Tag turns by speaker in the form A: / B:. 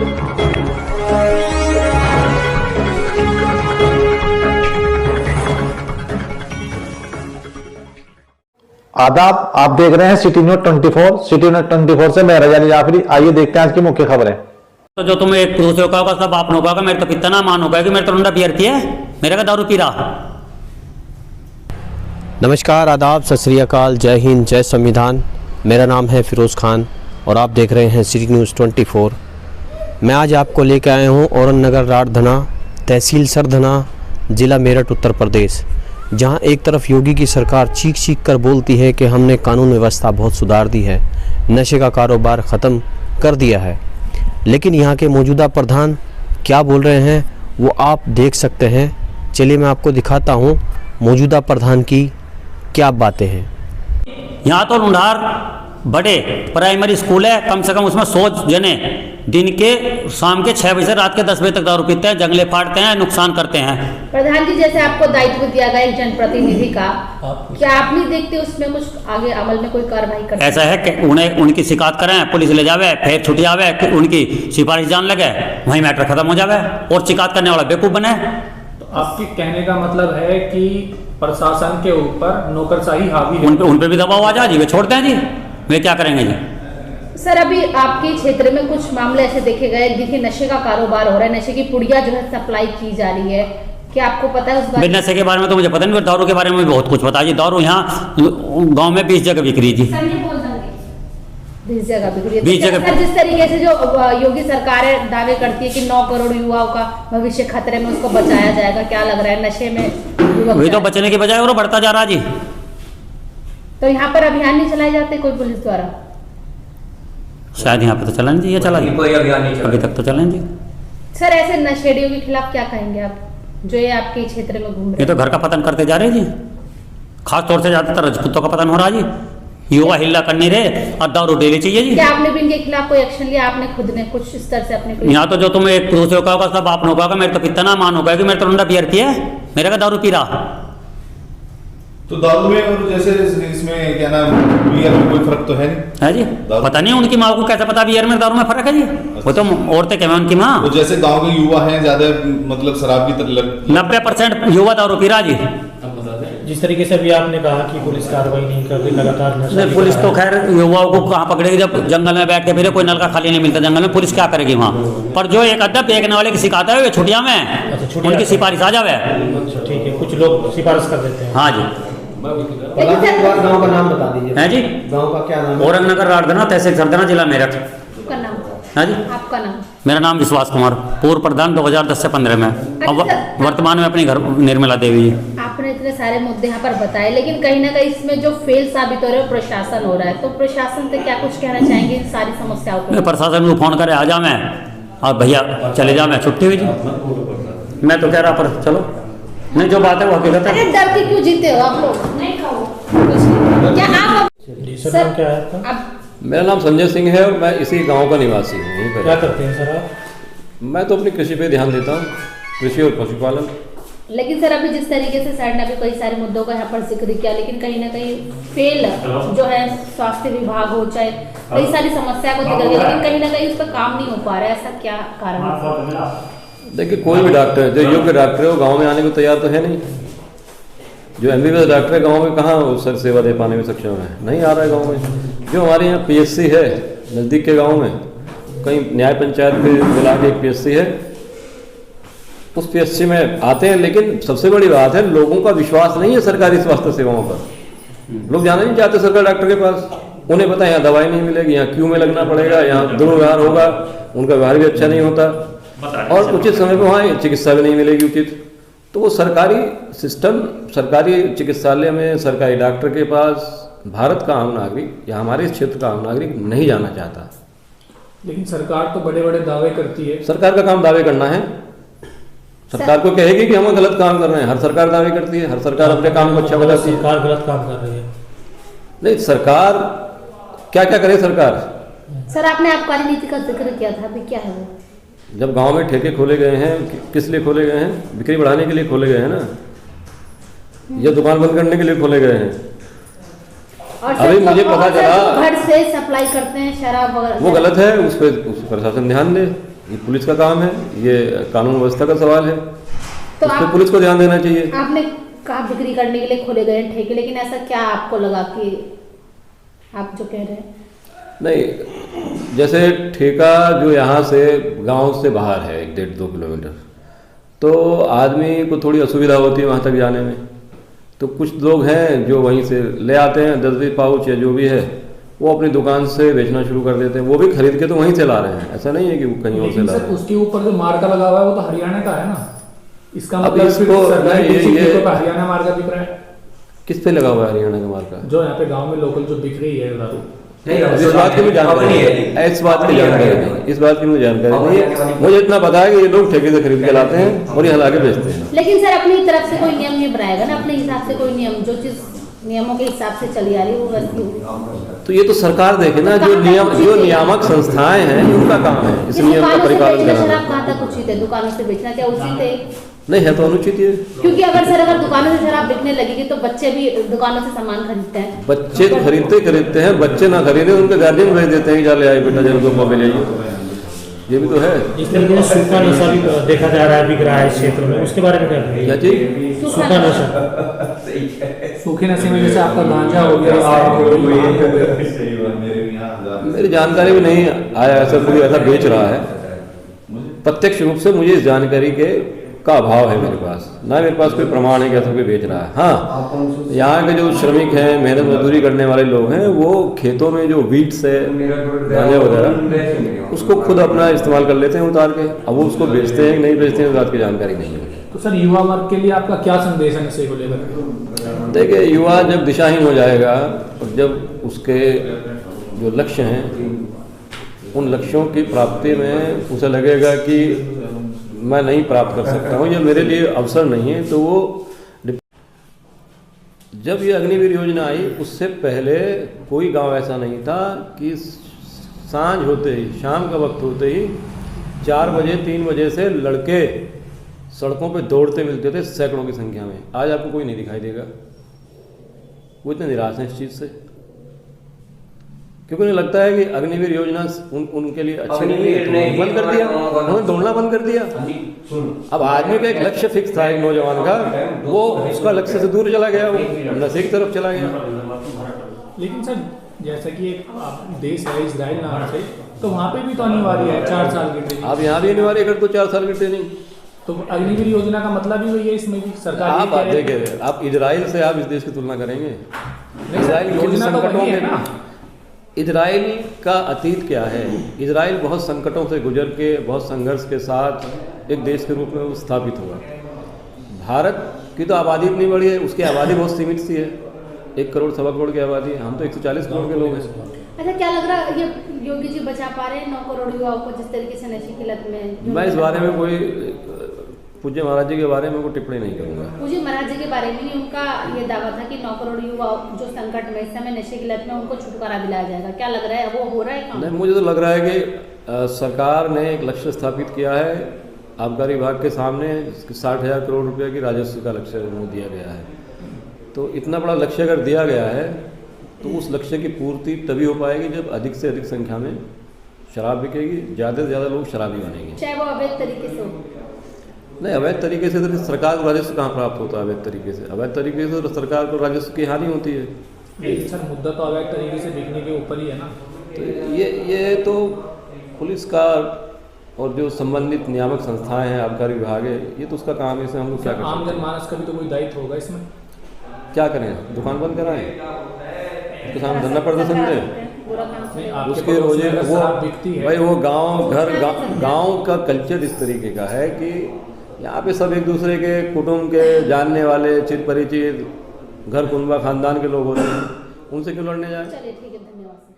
A: आदाब, आप देख रहे हैं सिटी न्यूज 24। सिटी न्यूज 24 से मैं रजाली जाफरी। आइए देखते हैं आज की मुख्य खबरें।
B: तो जो तुम्हें एक पुरुष होगा उसका बाप होगा, मेरे तो कितना मान होगा कि मेरे तो रंडा बियर किया है, मेरा का दारू पी रहा।
C: नमस्कार, आदाब, सत श्री अकाल, जय हिंद, जय संविधान। मेरा नाम है फिरोज़ खान और आप देख रहे हैं सिटी न्यूज़ 24। मैं आज आपको लेकर आया हूँ औरंगनगर राठधना, तहसील सरधना, ज़िला मेरठ, उत्तर प्रदेश, जहाँ एक तरफ योगी की सरकार चीख चीख कर बोलती है कि हमने कानून व्यवस्था बहुत सुधार दी है, नशे का कारोबार ख़त्म कर दिया है, लेकिन यहाँ के मौजूदा प्रधान क्या बोल रहे हैं वो आप देख सकते हैं। चलिए मैं आपको दिखाता हूँ मौजूदा प्रधान की क्या बातें हैं।
B: यहाँ तो लुंढार बड़े प्राइमरी स्कूल है, कम से कम उसमें 100 जने दिन के शाम के 6 बजे से रात के 10 बजे तक दारू पीते हैं, जंगले फाड़ते हैं, नुकसान करते हैं।
D: प्रधान जी, जैसे आपको दायित्व दिया गया एक जनप्रतिनिधि का, क्या आप नहीं देखते उसमें कुछ आगे अमल में कोई कार्रवाई करते?
B: ऐसा है कि उन्हें उनकी शिकायत करें, पुलिस ले जावे, फिर छुट्टी आवे, उनकी सिफारिश जान लगे, वहीं मैटर खत्म हो जावे और शिकायत करने वाला बेवकूफ बने।
E: तो आपके कहने का मतलब है कि प्रशासन के ऊपर नौकरशाही हावी है,
B: उन पे भी दबाव आ जाए जी, वे छोड़ते हैं जी, वे क्या करेंगे जी।
D: सर, अभी आपके क्षेत्र में कुछ मामले ऐसे देखे गए, देखिए नशे का कारोबार हो रहा है, नशे की पुड़िया जो है सप्लाई की जा रही है, क्या आपको पता है उस बारे में?
B: नशे के बारे में तो मुझे पता नहीं, दारू के बारे में बहुत कुछ पता है जी। दारू यहाँ गांव में 20 जगह बिक रही जी,
D: 20 जगह बिक रही है।
B: 20 जगह।
D: सर, जिस तरीके से जो योगी सरकार है दावे करती है कि 9 करोड़ युवाओं का भविष्य खतरे में, उसको बचाया जाएगा, क्या लग रहा है नशे में
B: वही तो बचने की बजाय और बढ़ता जा रहा जी।
D: तो यहाँ पर अभियान नहीं चलाए जाते कोई पुलिस द्वारा?
B: शायद यहाँ पे तो चलन जी, ये चला
F: कोई अभियान नहीं चला
B: अभी तक तो चलन जी।
D: सर, ऐसे नशेड़ियों के खिलाफ क्या कहेंगे आप जो ये आपके क्षेत्र में घूम रहे?
B: ये तो घर का पतन करते जा रहे जी, खास तौर से ज्यादातर राजपूतों का पतन हो रहा जी। युवा हिल्ला करने रहे और दारू डेली चाहिए जी।
D: क्या आपने भी इनके खिलाफ कोई एक्शन लिया? आपने खुद ने कुछ इस तरह से अपने
B: यहाँ तो जो तुम्हें एक पुरुष होगा उसका बाप होगा, मेरे तो कितना मान होगा कि मेरे तो रंडा बियर किया है, मेरा का दारू पी रहा।
G: तो दारू में और जैसे इसमें क्या नाम, बियर में कोई फर्क तो है नहीं
B: है जी? पता नहीं उनकी माँ को कैसे पता बियर में दारू में फर्क है जी। वो तो औरतें क्या उनकी माँ।
G: तो जैसे गांव के युवा हैं ज्यादा मतलब शराब की तरफ
B: 90% युवा दारू पी रहा जी।
E: जिस तरीके से अभी आपने कहा कि पुलिस कार्रवाई नहीं कर रही लगातार,
B: पुलिस तो खैर युवाओं को कहाँ पकड़ेगी जब जंगल में बैठ के फिर कोई नलका खाली नहीं मिलता जंगल में, पुलिस क्या करेगी वहाँ पर? जो एक अद्दा फेंकने वाले की शिकायत है छुट्टियाँ में उनकी सिफारिश आ जावे।
E: ठीक है, कुछ लोग सिफारिश कर देते हैं।
B: हाँ जी।
F: गांव का नाम बता दीजिए।
B: है जी,
F: गांव का क्या नाम है?
B: औरंगनगर राठधना, तहसील सरधना, जिला मेरठ।
D: आपका नाम?
B: हाँ जी,
D: आपका नाम?
B: मेरा नाम विश्वास कुमार, पूर्व प्रधान 2010 से 15 में, अब वर्तमान में अपनी घर निर्मला देवी जी।
D: आपने इतने सारे मुद्दे यहाँ पर बताए, लेकिन कहीं ना कहीं इसमें जो फेल साबित हो रहा है प्रशासन हो रहा है, तो प्रशासन से क्या कुछ कहना चाहेंगे इन सारी समस्याओं को?
B: प्रशासन को फोन करे आ जा मैं और भैया चले जा, मैं छुट्टी हुई जी। मैं तो कह रहा पर चलो नहीं, जो बात है वो हकीकत है।
D: अरे डर के क्यों जीते हो आप लोग? नहीं खाओ क्या आप?
E: सर, क्या है
D: आप?
H: मेरा नाम संजय सिंह है और मैं इसी गांव का निवासी हूँ।
E: क्या करते हैं सर आप?
H: मैं तो अपनी कृषि पे ध्यान देता हूँ, कृषि और पशुपालन।
D: लेकिन सर, अभी जिस तरीके से सर ने अभी कई सारे मुद्दों का यहाँ पर जिक्र किया, लेकिन कहीं ना कहीं फेल जो है स्वास्थ्य विभाग हो, चाहे कई सारी समस्या को जिक्र किया, लेकिन कहीं ना कहीं उस पर काम नहीं हो पा रहा है, ऐसा क्या कारण है?
H: देखिए, कोई भी डॉक्टर जो योग्य डॉक्टर है वो गाँव में आने को तैयार तो है नहीं। जो MBBS डॉक्टर है गाँव में कहाँ सर सेवा दे पाने में सक्षम है, नहीं आ रहा है गाँव में। जो हमारे यहाँ PSC है नज़दीक के गाँव में, कहीं न्याय पंचायत के मिला के एक PSC है, उस PSC में आते हैं, लेकिन सबसे बड़ी बात है लोगों का विश्वास नहीं है सरकारी स्वास्थ्य सेवाओं पर। लोग जाना नहीं चाहते सरकारी डॉक्टर के पास, उन्हें पता है यहाँ दवाई नहीं मिलेगी, यहाँ क्यू में लगना पड़ेगा, यहाँ दुर्व्यवहार होगा, उनका व्यवहार भी अच्छा नहीं होता और उचित समय पर वहाँ चिकित्सा भी नहीं मिलेगी उचित। तो वो सरकारी सिस्टम, सरकारी चिकित्सालय में सरकारी डॉक्टर के पास भारत का आम नागरिक या हमारे इस क्षेत्र का आम नागरिक नहीं जाना चाहता।
E: लेकिन सरकार तो बड़े बड़े दावे करती है।
H: सरकार का काम दावे करना है। सरकार को कहेगी कि हम गलत काम कर रहे हैं, हर सरकार दावे करती है, हर सरकार अपने काम को अच्छा बताती है।
E: सरकार गलत काम कर रही है।
H: नहीं, सरकार क्या क्या करे सरकार?
D: सर, आपने आबकारी नीति का जिक्र किया था, अभी क्या है वो?
H: जब गांव में ठेके खोले गए हैं, किस लिए खोले गए हैं? बिक्री बढ़ाने के लिए खोले गए हैं ना, या दुकान बंद करने के लिए खोले गए हैं?
D: और
H: अभी मुझे पता चला
D: घर से सप्लाई करते हैं शराब वगैरह,
H: वो गलत है, उस पर प्रशासन ध्यान दे। ये पुलिस का काम है, ये कानून व्यवस्था का सवाल है,
D: तो
H: इस पे
D: आप
H: पुलिस को ध्यान देना चाहिए।
D: आपने कहा बिक्री करने के लिए खोले गए हैं ठेके, लेकिन ऐसा क्या आपको लगा कि आप जो कह रहे हैं?
H: नहीं, जैसे ठेका जो यहाँ से गांव से बाहर है 1-1.5-2 किलोमीटर, तो आदमी को थोड़ी असुविधा होती है वहाँ तक जाने में। तो कुछ लोग हैं जो वहीं से ले आते हैं 10-20 पाउच या जो भी है, वो अपनी दुकान से बेचना शुरू कर देते हैं। वो भी खरीद के तो वहीं से ला रहे हैं, ऐसा नहीं है कि वो कहीं और से ला रहे हैं।
E: उसके ऊपर जो मार्का लगा हुआ है वो तो हरियाणा का है ना, इसका
H: अब
E: मतलब
H: इसको
E: फिर सरकारी
H: नहीं,
E: किसी
H: ये
E: चीज़ का हरियाणा मार्का बिक रहा है।
H: किस पे लगा हुआ है हरियाणा का मार्का?
E: जो यहाँ पे गांव में लोकल जो बिक रही है दारू,
H: इस बात की मुझे जानकारी नहीं, इस बात की जानकारी नहीं, इस बात की मुझे जानकारी नहीं है। मुझे इतना पता है कि ये लोग ठेके से खरीद के लाते हैं और यहाँ लाके बेचते हैं।
D: लेकिन सर अपनी तरफ से कोई नियम नहीं बनाएगा ना, अपने हिसाब से कोई नियम, जो चीज नियमों के हिसाब से चली आ रही है वो वैसी होगी।
H: तो ये तो सरकार देखे ना, जो नियामक संस्थाएं हैं उनका काम है इस नियम का परिपालन
D: शराब
H: करना।
D: कहाँ तक उचित है? दुकानों से बेचना क्या उचित है?
H: नहीं है तो अनुचित है,
D: क्योंकि अगर दुकानों से शराब बिकने लगेगी तो बच्चे भी दुकानों से सामान खरीदते हैं।
H: बच्चे तो खरीदते हैं, बच्चे ना खरीदे उनके गार्जियन भेज देते हैं कि चले आए बेटा जल्द को ले जाइए, ये भी तो है।
I: इस तरीके से सूखा नशा भी देखा जा रहा है, बिक रहा है क्षेत्र में, उसके बारे में क्या कहेंगे?
H: क्या चीज?
I: सूखा नशा,
E: सूखे नशे में जैसे आपका गांजा हो गया, आग हो गई,
G: मेरे
H: मेरी जानकारी में नहीं आया ऐसा कोई ऐसा बेच रहा है। प्रत्यक्ष रूप से मुझे इस जानकारी के का अभाव है मेरे पास, ना मेरे पास कोई प्रमाण है कि ऐसा कोई बेच रहा है। हाँ, यहाँ के जो श्रमिक हैं, मेहनत मजदूरी करने वाले लोग हैं, वो खेतों में जो वीट्स है, गांजा वगैरह, उसको खुद अपना इस्तेमाल कर लेते हैं उतार के। अब वो उसको बेचते हैं कि नहीं बेचते हैं इस बात की जानकारी नहीं है।
E: तो सर युवा वर्ग के लिए आपका क्या संदेश है नशे को लेकर?
H: देखिए, युवा जब दिशाहीन हो जाएगा और जब उसके जो लक्ष्य हैं उन लक्ष्यों की प्राप्ति में उसे लगेगा कि मैं नहीं प्राप्त कर सकता हूँ, ये मेरे लिए अवसर नहीं है, तो वो जब ये अग्निवीर योजना आई उससे पहले कोई गांव ऐसा नहीं था कि सांझ होते ही, शाम का वक्त होते ही 4 बजे 3 बजे से लड़के सड़कों पे दौड़ते मिलते थे सैकड़ों की संख्या में। आज आपको कोई नहीं दिखाई देगा। वो इतने निराश हैं इस चीज़ से, क्योंकि उन्हें लगता है कि अग्निवीर योजना उनके लिए अच्छी नहीं है, तो बंद कर दिया, उन्होंने दौड़ना बंद कर दिया। अब आदमी का एक लक्ष्य फिक्स था, एक नौजवान का, वो उसका लक्ष्य से दूर चला गया, वो नशे की तरफ चला गया।
E: लेकिन सर जैसा कि एक देश है इजराइल नाम से, तो वहाँ पे भी तो अनिवार्य है 4 साल की ट्रेनिंग।
H: अब यहाँ भी अनिवार्य कर दो 4 साल की ट्रेनिंग।
E: तो अग्निवीर योजना का मतलब ही वही है, इसमें भी सरकार
H: आप देखिए, आप इजराइल से आप इस देश की तुलना करेंगे? इजराइल
E: योजना तो वही है ना।
H: इजराइल का अतीत क्या है? इजराइल बहुत संकटों से गुजर के, बहुत संघर्ष के साथ एक देश के रूप में स्थापित हुआ। भारत की तो आबादी इतनी बड़ी है, उसकी आबादी बहुत सीमित सी है, 1 करोड़ 1.25 करोड़ की आबादी है, हम तो 140 करोड़ के लोग हैं।
D: अच्छा, क्या लग रहा है ये योगी जी बचा पा रहे हैं 9 करोड़ युवाओं को जिस तरीके से नशे की लत में?
H: मैं इस बारे में कोई पूज्य महाराज जी के बारे में कोई टिप्पणी नहीं करूँगा।
D: पूज्य महाराज जी के बारे में नहीं, उनका ये दावा था कि 9 करोड़ युवा जो संकट में इस समय नशे की लत में, उनको छुटकारा दिलाया जाएगा। क्या लग रहा है वो हो रहा है काम?
H: नहीं, मुझे तो लग रहा है कि सरकार ने एक लक्ष्य स्थापित किया है आबकारी विभाग के सामने, 60,000 करोड़ रुपये की राजस्व का लक्ष्य दिया गया है। तो इतना बड़ा लक्ष्य अगर दिया गया है तो उस लक्ष्य की पूर्ति तभी हो पाएगी जब अधिक से अधिक संख्या में शराब बिकेगी, ज़्यादा से ज़्यादा लोग शराबी बनेंगे,
D: चाहे वो अवैध तरीके से हो।
H: नहीं, अवैध तरीके से तो सरकार को राजस्व कहाँ प्राप्त होता है? अवैध तरीके से, अवैध तरीके से तो सरकार को राजस्व की हानि होती है।
E: लेकिन सर मुद्दा तो अवैध तरीके से बिकने के ऊपर ही है ना।
H: तो ये तो पुलिस का और जो संबंधित नियामक संस्थाएं हैं, आबकारी विभाग है, ये तो उसका काम है, इसमें हम लोग क्या कर सकते
E: आम
H: हैं?
E: जनमानस का भी तो कोई दायित्व होगा इसमें।
H: क्या करें? दुकान बंद कराएं, उसके सामने धरना प्रदर्शन दें, उसके रोजे वो भाई वो गांव का कल्चर इस तरीके का है कि यहाँ पे सब एक दूसरे के कुटुंब के जानने वाले, चिर परिचित, घर कुनबा खानदान के लोग होते हैं, उनसे क्यों लड़ने जाए?
D: चलिए ठीक है, धन्यवाद।